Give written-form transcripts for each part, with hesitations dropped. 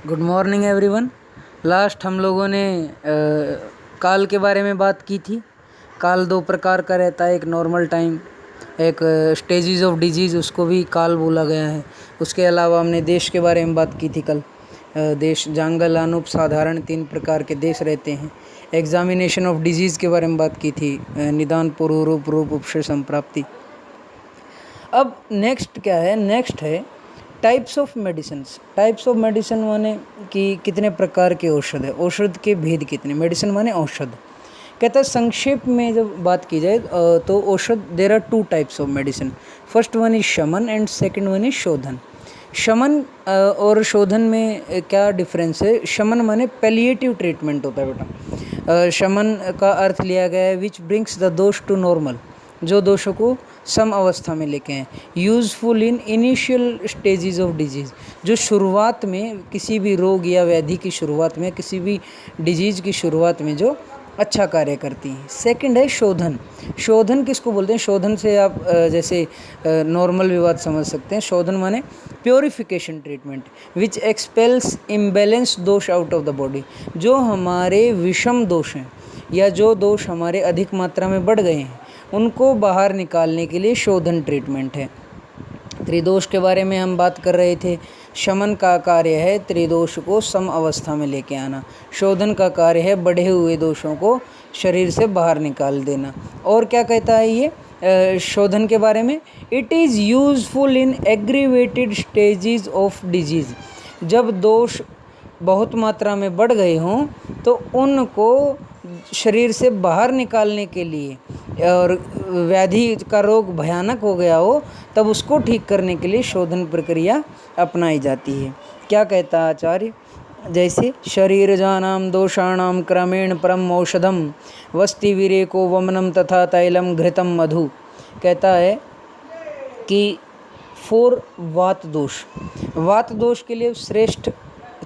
Good morning everyone. Last हम लोगों ने काल के बारे में बात की थी। काल दो प्रकार का रहता है, एक नॉर्मल टाइम, एक स्टेजेस ऑफ डिजीज़, उसको भी काल बोला गया है। उसके अलावा हमने देश के बारे में बात की थी कल। देश, जांगल, अनूप, साधारण, 3 प्रकार के देश रहते हैं। एग्जामिनेशन ऑफ डिजीज़ के बारे में बात की थी, निदान, पूर्व रूप, रूप, उपशय, संप्राप्ति। अब नेक्स्ट क्या है? नेक्स्ट है types of medicines. Types of medicine माने कि कितने प्रकार के औषध है, औषध के भेद कितने। मेडिसिन माने औषध। कहता है संक्षेप में जब बात की जाए तो औषध, there are 2 types of medicine. First one is शमन एंड सेकंड वन इज शोधन। शमन और शोधन में क्या डिफरेंस है? शमन माने पैलिएटिव ट्रीटमेंट होता है बेटा। शमन का अर्थ लिया गया है विच ब्रिंग्स द दोष टू नॉर्मल, जो दोषों को सम अवस्था में लेके हैं। Useful in initial stages of disease, जो शुरुआत में किसी भी रोग या व्याधि की शुरुआत में, किसी भी डिजीज़ की शुरुआत में जो अच्छा कार्य करती हैं। सेकंड है शोधन। शोधन किसको बोलते हैं? शोधन से आप जैसे नॉर्मल भी बात समझ सकते हैं। शोधन माने प्योरिफिकेशन ट्रीटमेंट विच एक्सपेल्स इम्बैलेंस दोष आउट ऑफ द बॉडी। जो हमारे विषम दोष हैं या जो दोष हमारे अधिक मात्रा में बढ़ गए हैं, उनको बाहर निकालने के लिए शोधन ट्रीटमेंट है। त्रिदोष के बारे में हम बात कर रहे थे। शमन का कार्य है त्रिदोष को सम अवस्था में लेके आना। शोधन का कार्य है बढ़े हुए दोषों को शरीर से बाहर निकाल देना। और क्या कहता है ये शोधन के बारे में? It is useful in aggravated stages of disease. जब दोष बहुत मात्रा में बढ़ गए हों तो उनको शरीर से बाहर निकालने के लिए, और व्याधि का रोग भयानक हो गया हो तब उसको ठीक करने के लिए शोधन प्रक्रिया अपनाई जाती है। क्या कहता आचार्य? जैसे शरीरजानां दोषाणां क्रमेण परम औषधम वस्ति विरेको वमनम तथा तैलम घृतम मधु। कहता है कि 4 वात दोष, वात दोष के लिए श्रेष्ठ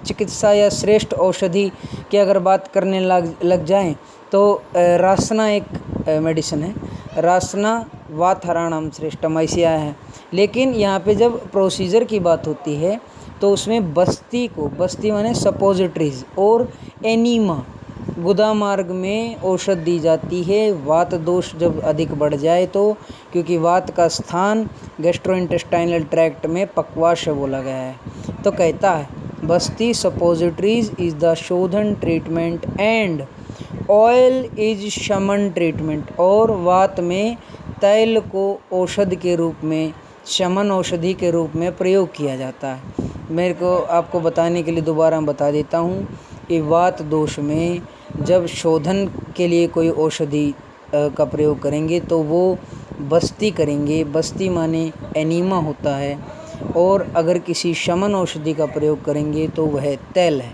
चिकित्सा या श्रेष्ठ औषधि की अगर बात करने लग जाएं तो रासना एक मेडिसिन है। रासना वातहराणाम श्रेष्ठम ऐसी आया है। लेकिन यहाँ पे जब प्रोसीजर की बात होती है तो उसमें बस्ती को, बस्ती माने सपोजिटरीज, और एनीमा, गुदा मार्ग में औषध दी जाती है वात दोष जब अधिक बढ़ जाए तो, क्योंकि वात का स्थान गैस्ट्रोइंटेस्टाइनल ट्रैक्ट में पक्वाशय बोला गया है। तो कहता है बस्ती सपोजिटरीज इज द शोधन ट्रीटमेंट एंड ऑयल इज शमन ट्रीटमेंट। और वात में तैल को औषध के रूप में, शमन औषधि के रूप में प्रयोग किया जाता है। मेरे को आपको बताने के लिए दोबारा बता देता हूँ कि वात दोष में जब शोधन के लिए कोई औषधि का प्रयोग करेंगे तो वो बस्ती करेंगे। बस्ती माने एनीमा होता है। और अगर किसी शमन औषधि का प्रयोग करेंगे तो वह तैल है।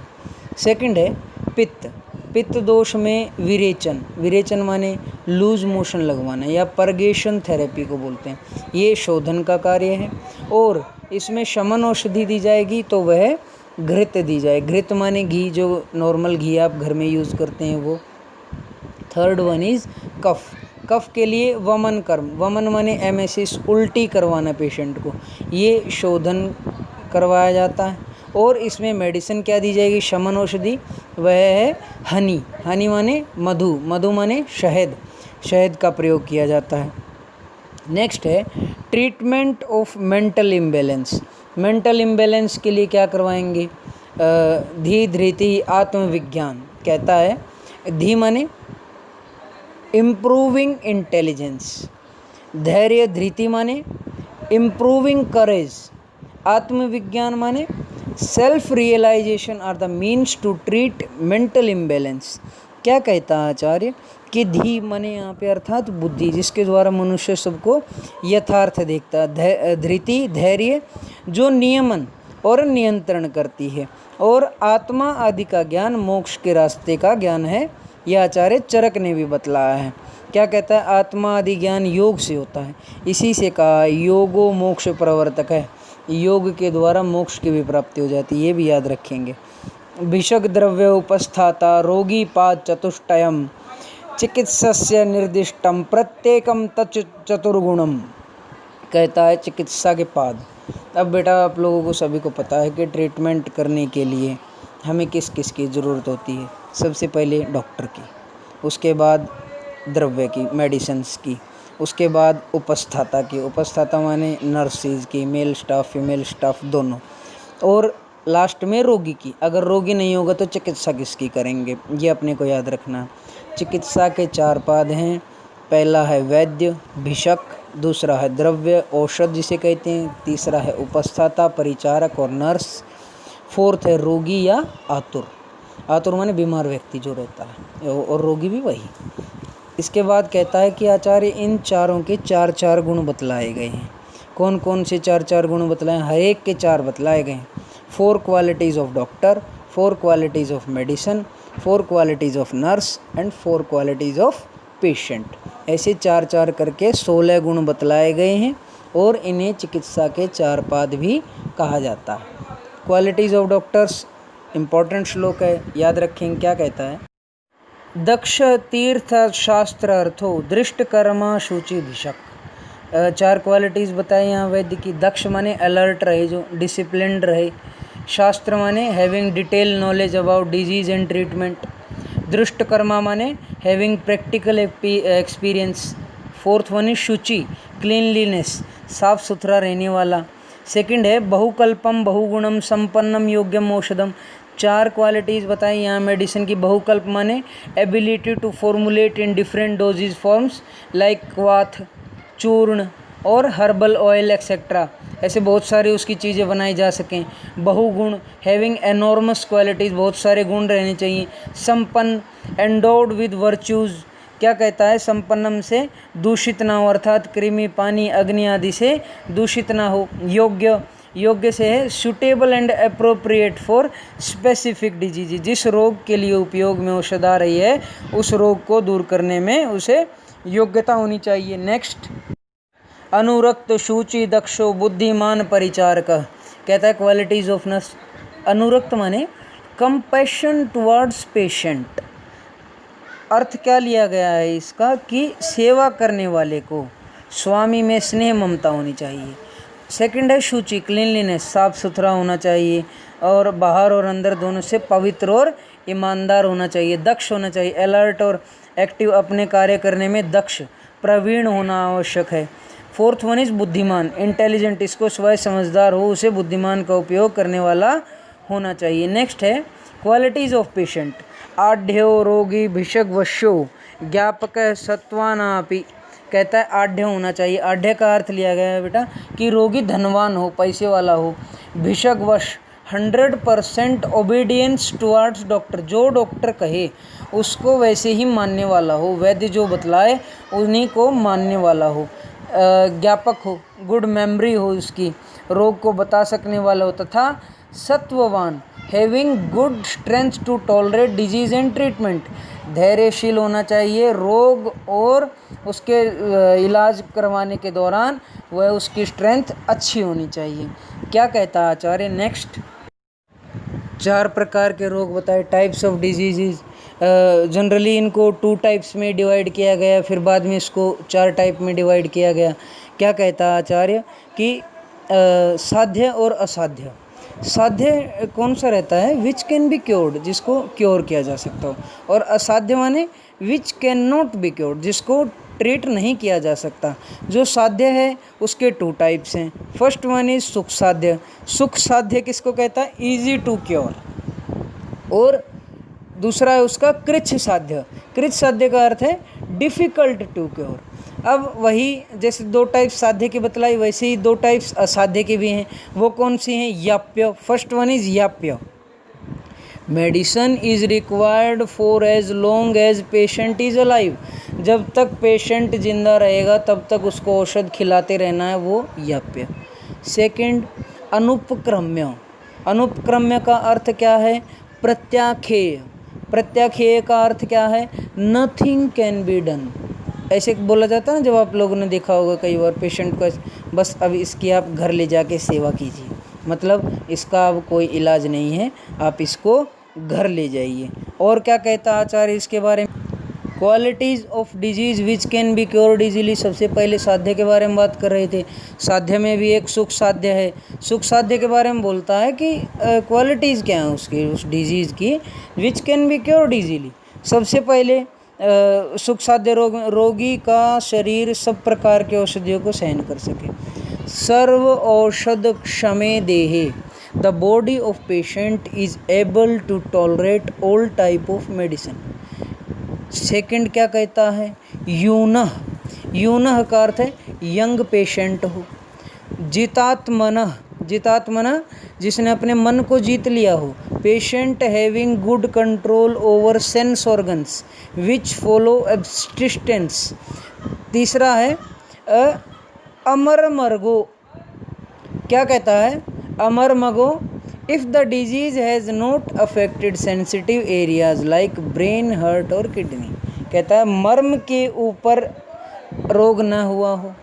सेकंड है पित्त। पित्त दोष में विरेचन, विरेचन माने लूज मोशन लगवाना या परगेशन थेरेपी को बोलते हैं। ये शोधन का कार्य है। और इसमें शमन औषधि दी जाएगी तो वह घृत दी जाए। घृत माने घी, जो नॉर्मल घी आप घर में यूज़ करते हैं वो। थर्ड वन इज़ कफ। कफ के लिए वमन कर्म, वमन माने एमेसिस, उल्टी करवाना पेशेंट को, ये शोधन करवाया जाता है। और इसमें मेडिसिन क्या दी जाएगी? शमन औषधि, वह है हनी। हनी माने मधु, मधु माने शहद, शहद का प्रयोग किया जाता है। नेक्स्ट है treatment of mental imbalance. Mental imbalance के लिए क्या करवाएंगे? धी धृति आत्मविज्ञान। कहता है धी माने इम्प्रूविंग इंटेलिजेंस, धैर्य धृति माने इम्प्रूविंग करेज, आत्मविज्ञान माने self realization are the means to treat mental imbalance. क्या कहता है आचार्य? कि धी माने यहाँ पे अर्थात बुद्धि, जिसके द्वारा मनुष्य सबको यथार्थ देखता है। धृति धैर्य, जो नियमन और नियंत्रण करती है। और आत्मा आदि का ज्ञान मोक्ष के रास्ते का ज्ञान है, यह आचार्य चरक ने भी बतलाया है। क्या कहता है? आत्मा आदि ज्ञान योग से होता है। इसी से कहा योगो मोक्ष प्रवर्तक है, योग के द्वारा मोक्ष की भी प्राप्ति हो जाती है, ये भी याद रखेंगे। भिषक द्रव्य उपस्थाता रोगी पाद चतुष्टयम चिकित्सस्य निर्दिष्टम प्रत्येकम तच चतुर्गुणम। कहता है चिकित्सा के पाद। अब बेटा आप लोगों को सभी को पता है कि ट्रीटमेंट करने के लिए हमें किस किस की ज़रूरत होती है? सबसे पहले डॉक्टर की, उसके बाद द्रव्य की, मेडिसिन्स की, उसके बाद उपस्थाता की, उपस्थाता माने नर्सिस की, मेल स्टाफ फीमेल स्टाफ दोनों, और लास्ट में रोगी की। अगर रोगी नहीं होगा तो चिकित्सा किसकी करेंगे, ये अपने को याद रखना। चिकित्सा के 4 पाद हैं। पहला है वैद्य, भिषक, दूसरा है द्रव्य, औषध जिसे कहते हैं, तीसरा है उपस्थाता, परिचारक और नर्स, फोर्थ है रोगी या आतुर। आतुर माने बीमार व्यक्ति जो रहता है, और रोगी भी वही। इसके बाद कहता है कि आचार्य इन चारों के 4-4 गुण बतलाए गए हैं। कौन कौन से 4-4 गुण बतलाए? हर एक के 4 बतलाए गए हैं। 4 qualities of doctor, 4 qualities of medicine, 4 qualities of nurse and 4 qualities of patient. ऐसे 4-4 करके 16 गुण बतलाए गए हैं, और इन्हें चिकित्सा के 4 पाद भी कहा जाता है। क्वालिटीज़ ऑफ डॉक्टर्स इम्पॉर्टेंट श्लोक है, याद रखेंगे। क्या कहता है? दक्ष तीर्थ शास्त्र अर्थो दृष्ट कर्मा शुचि भिषक। 4 क्वालिटीज़ बताए यहाँ वैद्य की। दक्ष माने अलर्ट रहे, जो डिसिप्लिन्ड रहे। शास्त्र माने having detail knowledge about disease and treatment. दृष्ट कर्मा माने having practical experience. Fourth one is Shuchi, cleanliness, साफ सुथरा रहने वाला। सेकंड है बहुकल्पम बहुगुणम संपन्नम योग्यम औषधम। 4 क्वालिटीज़ बताई यहाँ मेडिसिन की। बहुकल्प माने ability to formulate in different dosage forms like क्वाथ, चूर्ण और हर्बल ऑयल एक्सेट्रा। ऐसे बहुत सारी उसकी चीज़ें बनाई जा सकें। बहुगुण, हैविंग एनॉर्मस क्वालिटीज़, बहुत सारे गुण रहने चाहिए। संपन्न, एंडोड विद वर्च्यूज़। क्या कहता है? संपन्नम से दूषित ना हो, अर्थात कृमि, पानी, अग्नि आदि से दूषित ना हो। योग्य, योग्य से है suitable and appropriate for specific disease. जिस रोग के लिए उपयोग में औषध आ रही है, उस रोग को दूर करने में उसे योग्यता होनी चाहिए। नेक्स्ट, अनुरक्त शुचि दक्षो बुद्धिमान परिचारक। कहता है क्वालिटीज़ ऑफ नर्स। अनुरक्त माने कंपैशन टुवर्ड्स पेशेंट। अर्थ क्या लिया गया है इसका? कि सेवा करने वाले को स्वामी में स्नेह ममता होनी चाहिए। सेकंड है शुचि, क्लीनलीनेस, साफ सुथरा होना चाहिए, और बाहर और अंदर दोनों से पवित्र और ईमानदार होना चाहिए। दक्ष होना चाहिए, अलर्ट और एक्टिव, अपने कार्य करने में दक्ष, प्रवीण होना आवश्यक है। फोर्थ वन इज बुद्धिमान, इंटेलिजेंट, इसको स्वयं समझदार हो, उसे बुद्धिमान का उपयोग करने वाला होना चाहिए। नेक्स्ट है क्वालिटीज़ ऑफ पेशेंट। आढ़्यो रोगी भिषक वश्यो ज्ञापक सत्वानापि। कहता है आढ़्य होना चाहिए। आढ़्य का अर्थ लिया गया है बेटा कि रोगी धनवान हो, पैसे वाला हो। भिषक वश 100% ओबीडियंस टुवर्ड्स डॉक्टर, जो डॉक्टर कहे उसको वैसे ही मानने वाला हो, वैद्य जो बतलाए उन्हीं को मानने वाला हो। ज्ञापक हो, गुड मेमोरी हो उसकी, रोग को बता सकने वाला हो। तथा सत्ववान, having good strength to tolerate disease and treatment, धैर्यशील होना चाहिए। रोग और उसके इलाज करवाने के दौरान वह उसकी स्ट्रेंथ अच्छी होनी चाहिए। क्या कहता है आचार्य? नेक्स्ट, 4 प्रकार के रोग बताए, टाइप्स ऑफ डिजीज़। जनरली इनको 2 टाइप्स में डिवाइड किया गया, फिर बाद में इसको 4 टाइप में डिवाइड किया गया। क्या कहता है आचार्य? कि साध्य और असाध्य। साध्य कौन सा रहता है? विच कैन बी क्योर्ड, जिसको क्योर किया जा सकता हो, और असाध्य माने which can not be cured, जिसको ट्रीट नहीं किया जा सकता। जो साध्य है उसके 2 टाइप्स हैं। फर्स्ट वन इज सुख साध्य। सुख साध्य किसको कहता है? Easy to cure. और दूसरा है उसका कृच्छ साध्य। कृच्छ साध्य का अर्थ है डिफ़िकल्ट टू क्योर। अब वही जैसे 2 टाइप्स साध्य की बतलाई, वैसे ही 2 टाइप्स असाध्य के भी हैं। वो कौन सी हैं? याप्य। फर्स्ट वन इज याप्य। Medicine is required for as long as patient is alive. जब तक पेशेंट जिंदा रहेगा तब तक उसको औषध खिलाते रहना है, वो याप्य। सेकंड, अनुपक्रम्य। अनुपक्रम्य का अर्थ क्या है? प्रत्याख्येय। प्रत्याख्येय का अर्थ क्या है? Nothing can be done. ऐसे बोला जाता है ना, जब आप लोगों ने देखा होगा कई बार पेशेंट को, बस अब इसकी आप घर ले जाके सेवा कीजिए, मतलब इसका अब कोई इलाज नहीं है, आप इसको घर ले जाइए। और क्या कहता आचार्य इसके बारे में? Qualities of disease which can be cured easily. सबसे पहले साध्य के बारे में बात कर रहे थे। साध्य में भी एक सुख साध्य है। सुख साध्य के बारे में बोलता है कि क्वालिटीज़ क्या हैं उसकी, उस डिजीज़ की, which can be cured easily. सबसे पहले सुख साध्य रोगी का शरीर सब प्रकार के औषधियों को सहन कर सके। सर्व औषध क्षमे देहे, the body of patient is able to tolerate all type of medicine. Second क्या कहता है, यूनः, यूनः का अर्थ है यंग पेशेंट हो। जितात्मनः, जितात्मनः जिसने अपने मन को जीत लिया हो। Patient having good control over sense organs which follow abstinence. तीसरा है अमर मर्गो, क्या कहता है, अमर मगो, if the disease has not affected sensitive areas like brain, heart और किडनी। कहता है मर्म के ऊपर रोग न हुआ हो।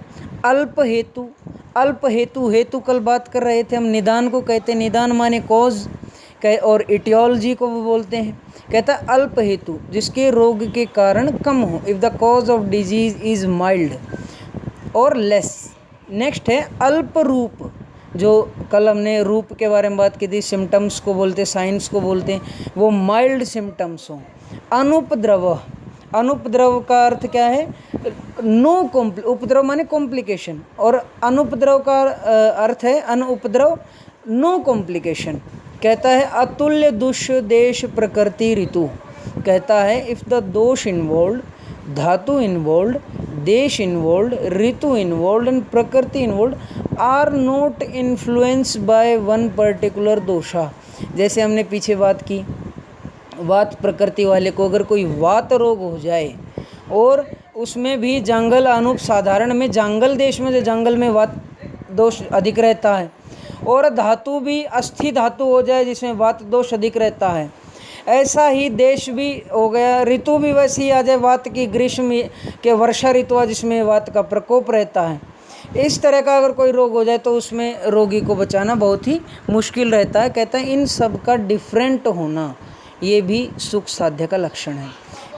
अल्प हेतु, अल्प हेतु, हेतु कल बात कर रहे थे हम, निदान को कहते हैं, निदान माने कॉज और इटियोलॉजी को वो बोलते हैं। कहता है अल्प हेतु, जिसके रोग के कारण कम हो। If the cause of disease is mild और लेस। नेक्स्ट है अल्प रूप, जो कल हमने रूप के बारे में बात की थी, सिम्टम्स को बोलते, साइंस को बोलते हैं, वो माइल्ड सिम्टम्स हों। अनुपद्रव, अनुपद्रव का अर्थ क्या है, नो उपद्रव माने कॉम्प्लिकेशन, और अनुपद्रव का अर्थ है अनुपद्रव, नो कॉम्प्लिकेशन। कहता है अतुल्य दुष देश प्रकृति ऋतु। कहता है if the dosha involve, dhatu involve, desh involve, ritu involve and prakriti involve are not influence by one particular dosha. जैसे हमने पीछे बात की, वात प्रकृति वाले को अगर कोई वात रोग हो जाए और उसमें भी जंगल अनूप, साधारण में जंगल देश में, जो जंगल में वात दोष अधिक रहता है, और धातु भी अस्थि धातु हो जाए जिसमें वात दोष अधिक रहता है, ऐसा ही देश भी हो गया। ऋतु भी वैसी आ जाए वात की, ग्रीष्म के वर्षा ऋतु जिसमें वात का प्रकोप रहता है। इस तरह का अगर कोई रोग हो जाए तो उसमें रोगी को बचाना बहुत ही मुश्किल रहता है। कहता है इन सब का डिफरेंट होना ये भी सुख साध्य का लक्षण है।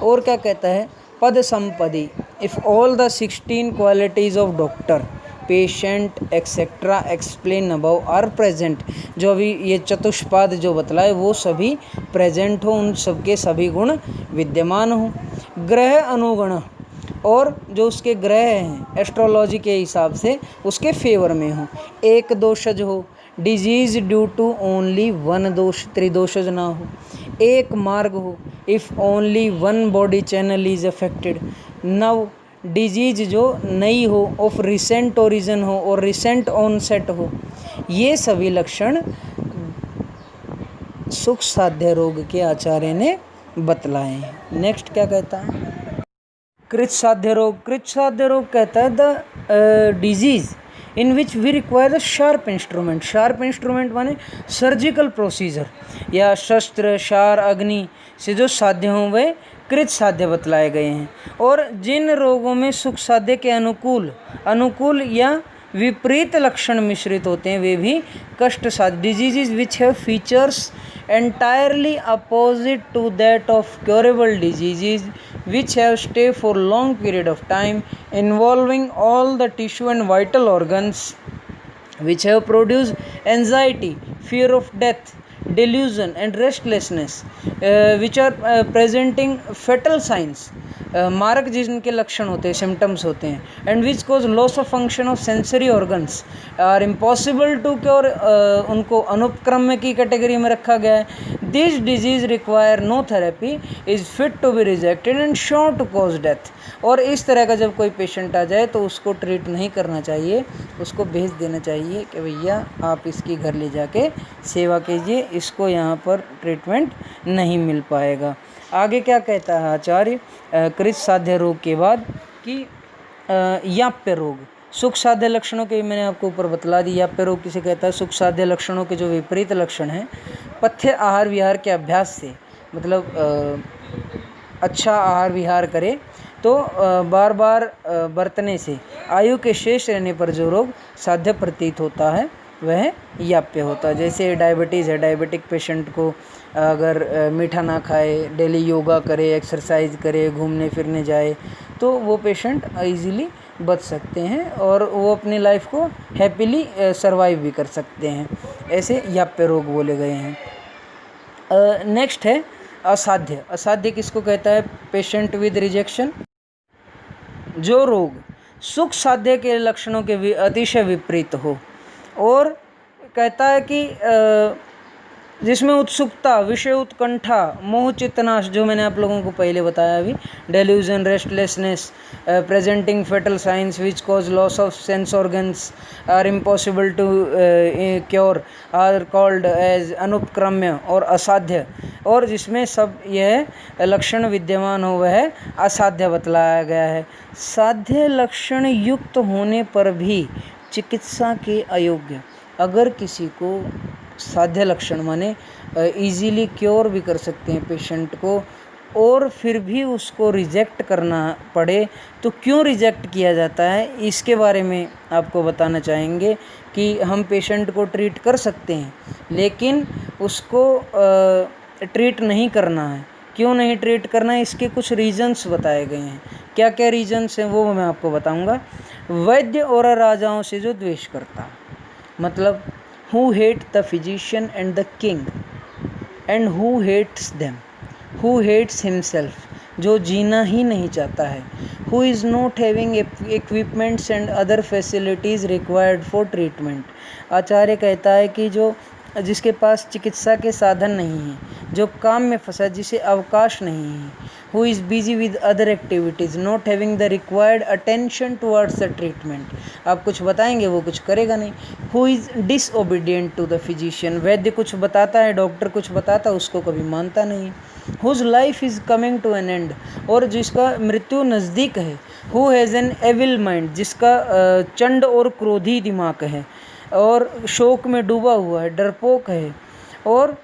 और क्या कहता है, पद संपदि, if all the 16 qualities of doctor, patient etcetera explain above are present. जो अभी ये चतुष्पाद जो बतलाए वो सभी प्रेजेंट हो, उन सबके सभी गुण विद्यमान हो। ग्रह अनुगुण, और जो उसके ग्रह हैं एस्ट्रोलॉजी के हिसाब से उसके फेवर में हो। एक दोषज हो, disease due to only one दोष, त्रिदोषज ना हो। एक मार्ग हो, if only one body channel is affected. नव, डिजीज जो नई हो, ऑफ रिसेंट ओरिजिन हो और रिसेंट ऑनसेट हो। ये सभी लक्षण सुख साध्य रोग के आचार्य ने बतलाए हैं। नेक्स्ट क्या कहता है, कृत साध्य रोग। कृत साध्य रोग कहता है the disease in which we require the sharp instrument. Sharp instrument माने सर्जिकल प्रोसीजर या शस्त्र, शार, अग्नि से जो साध्य हों वे कृत साध्य बतलाए गए हैं। और जिन रोगों में सुख साध्य के अनुकूल या विपरीत लक्षण मिश्रित होते हैं वे भी कष्ट साध्य। Diseases which have features entirely opposite to that of curable diseases which have stay for long period of time involving all the tissue and vital organs, which have produced anxiety, fear of death, delusion and restlessness, which are presenting fatal signs, मारक जिनके लक्षण होते हैं, symptoms होते हैं, and which cause loss of function of sensory organs are impossible to cure, उनको अनुपक्रम की कैटेगरी में रखा गया है। This disease require no therapy, is fit to be rejected and sure to cause death. और इस तरह का जब कोई पेशेंट आ जाए तो उसको ट्रीट नहीं करना चाहिए, उसको भेज देना चाहिए कि भैया आप इसकी घर ले जाके सेवा कीजिए, इसको यहाँ पर ट्रीटमेंट नहीं मिल पाएगा। आगे क्या कहता है आचार्य कृत साध्य रोग के बाद कि याप्य रोग। सुख साध्य लक्षणों के मैंने आपको ऊपर बतला दी। याप्य रोग किसे कहता है, सुख साध्य लक्षणों के जो विपरीत लक्षण हैं पथ्य आहार विहार के अभ्यास से, मतलब अच्छा आहार विहार करे तो बार बार बरतने से आयु के शेष रहने पर जो रोग साध्य प्रतीत होता है वह याप्य होता है। जैसे डायबिटीज़ है, डायबिटिक पेशेंट को अगर मीठा ना खाए, डेली योगा करे, एक्सरसाइज करे, घूमने फिरने जाए, तो वो पेशेंट इजीली बच सकते हैं और वो अपनी लाइफ को हैप्पीली सरवाइव भी कर सकते हैं। ऐसे याप्य रोग बोले गए हैं। नेक्स्ट है असाध्य। असाध्य किसको कहता है? Patient with rejection. जो रोग सुख साध्य के लक्षणों के अतिशय विपरीत हो, और कहता है कि जिसमें उत्सुकता, विषय उत्कंठा, मोह चित्तनाश, जो मैंने आप लोगों को पहले बताया अभी, delusion, restlessness, presenting fatal signs which cause loss of sense organs are impossible to cure are called as अनुपक्रम्य और असाध्य, और जिसमें सब यह लक्षण विद्यमान हो वह असाध्य बतलाया गया है। साध्य लक्षण युक्त होने पर भी चिकित्सा के अयोग्य। अगर किसी को साध्य लक्षण माने इजीली क्योर भी कर सकते हैं पेशेंट को, और फिर भी उसको रिजेक्ट करना पड़े तो क्यों रिजेक्ट किया जाता है, इसके बारे में आपको बताना चाहेंगे कि हम पेशेंट को ट्रीट कर सकते हैं, लेकिन उसको ट्रीट नहीं करना है। क्यों नहीं ट्रीट करना है, इसके कुछ रीजंस बताए गए हैं। क्या क्या रीजंस हैं वो मैं आपको बताऊंगा। वैद्य और राजाओं से जो द्वेष करता, मतलब who hate the physician and the king and who hates them, who hates himself, जो जीना ही नहीं चाहता है, who is not having equipments and other facilities required for treatment। आचार्य कहता है कि जो जिसके पास चिकित्सा के साधन नहीं हैं, जो काम में फंसा, जिसे अवकाश नहीं है, who is busy with other activities not having the required attention towards the treatment। आप कुछ बताएंगे वो कुछ करेगा नहीं। who is disobedient to the physician, वैद्य कुछ बताता है, डॉक्टर कुछ बताता है, उसको कभी मानता नहीं। whose life is coming to an end, और जिसका मृत्यु नज़दीक है। who has an evil mind, जिसका चंड और क्रोधी दिमाग है और शोक में डूबा हुआ है, डरपोक है और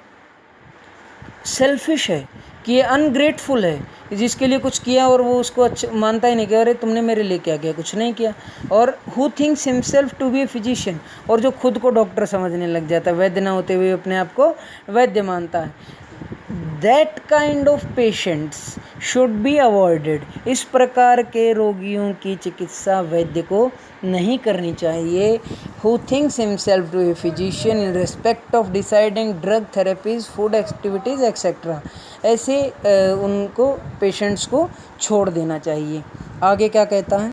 सेल्फिश है, कि ये अनग्रेटफुल है, जिसके लिए कुछ किया और वो उसको अच्छा मानता ही नहीं कि अरे तुमने मेरे लिए क्या किया, कुछ नहीं किया। और who thinks himself to be a physician, और जो खुद को डॉक्टर समझने लग जाता है, वैद्य ना होते हुए अपने आप को वैद्य मानता है। That kind of patients should be avoided. इस प्रकार के रोगियों की चिकित्सा वैद्य को नहीं करनी चाहिए। Who thinks himself to a physician in respect of deciding drug therapies, food activities etcetera. ऐसे उनको पेशेंट्स को छोड़ देना चाहिए। आगे क्या कहता है?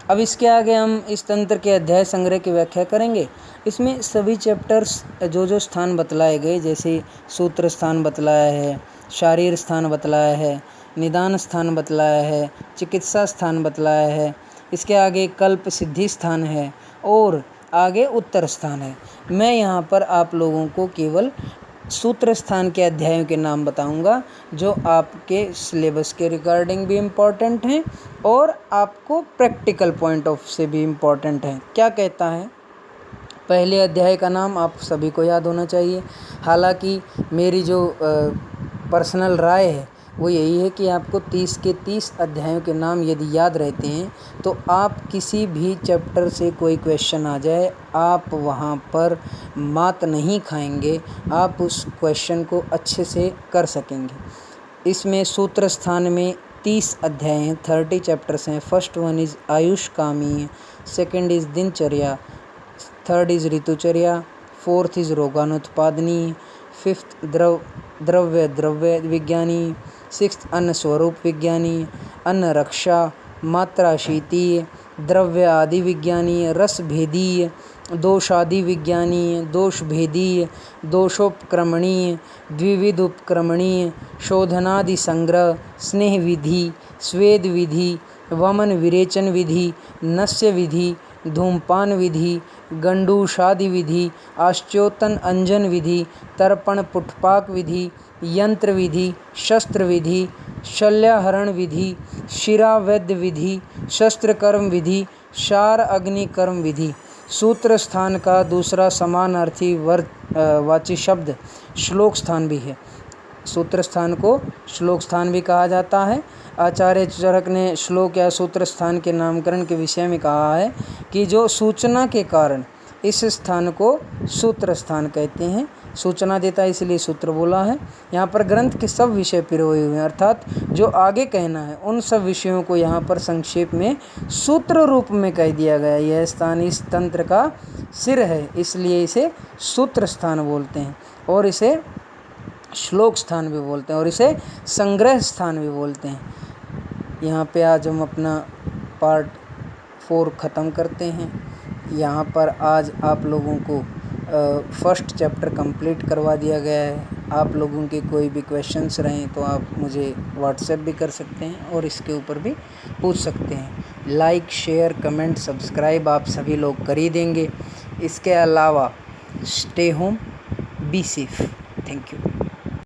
अब इसके आगे हम इस तंत्र के अध्याय संग्रह की व्याख्या करेंगे। इसमें सभी चैप्टर्स जो स्थान बतलाए गए, जैसे सूत्र स्थान बतलाया है, शारीर स्थान बतलाया है, निदान स्थान बतलाया है, चिकित्सा स्थान बतलाया है, इसके आगे कल्प सिद्धि स्थान है और आगे उत्तर स्थान है। मैं यहाँ पर आप लोगों को केवल सूत्र स्थान के अध्यायों के नाम बताऊंगा, जो आपके सिलेबस के रिगार्डिंग भी इम्पॉर्टेंट हैं और आपको प्रैक्टिकल पॉइंट ऑफ से भी इम्पॉर्टेंट हैं। क्या कहता है? पहले अध्याय का नाम आप सभी को याद होना चाहिए। हालांकि मेरी जो पर्सनल राय है वो यही है कि आपको 30 के 30 अध्यायों के नाम यदि याद रहते हैं तो आप किसी भी चैप्टर से कोई क्वेश्चन आ जाए, आप वहाँ पर मात नहीं खाएंगे, आप उस क्वेश्चन को अच्छे से कर सकेंगे। इसमें सूत्र स्थान में 30 अध्याय हैं, 30 चैप्टर्स हैं। फर्स्ट वन इज़ आयुष कामी, सेकेंड इज़ दिनचर्या, थर्ड इज़ ऋतुचर्या, फोर्थ इज़ रोगानुत्पादनी, फिफ्थ द्रव्य विज्ञानी, सिक्स्थ अन्न स्वरूप विज्ञानी, अन्न रक्षा, मात्रा शीतीय, द्रव्य आदि विज्ञानी, रस भेदीय, दोषादि विज्ञानी, दोष भेदीय, दोषोपक्रमणीय, द्विविध उपक्रमणीय, शोधनादि संग्रह, स्नेह विधि, स्वेद विधि, वमन विरेचन विधि, नस्य विधि, धूमपान विधि, गंडूषादि विधि, आश्चोतन अंजन विधि, तर्पण पुष्पाक विधि, यंत्र विधि, शस्त्र विधि, शल्यहरण विधि, शिरावैद्य विधि, शस्त्रकर्म विधि, शार अग्निकर्म विधि। सूत्र स्थान का दूसरा समानार्थी वाची शब्द श्लोक स्थान भी है। सूत्र स्थान को श्लोक स्थान भी कहा जाता है। आचार्य चरक ने श्लोक या सूत्र स्थान के नामकरण के विषय में कहा है कि जो सूचना के कारण इस स्थान को सूत्र स्थान कहते हैं। सूचना देता है इसलिए सूत्र बोला है। यहाँ पर ग्रंथ के सब विषय पिरोए हुए हैं, अर्थात जो आगे कहना है उन सब विषयों को यहाँ पर संक्षेप में सूत्र रूप में कह दिया गया। यह स्थान इस तंत्र का सिर है, इसलिए इसे सूत्र स्थान बोलते हैं, और इसे श्लोक स्थान भी बोलते हैं, और इसे संग्रह स्थान भी बोलते हैं। यहाँ पे आज हम अपना पार्ट 4 ख़त्म करते हैं। यहाँ पर आज आप लोगों को फर्स्ट चैप्टर कंप्लीट करवा दिया गया है। आप लोगों के कोई भी क्वेश्चंस रहें तो आप मुझे व्हाट्सएप भी कर सकते हैं और इसके ऊपर भी पूछ सकते हैं। लाइक, शेयर, कमेंट, सब्सक्राइब आप सभी लोग कर ही देंगे। इसके अलावा stay home, be safe. Thank you.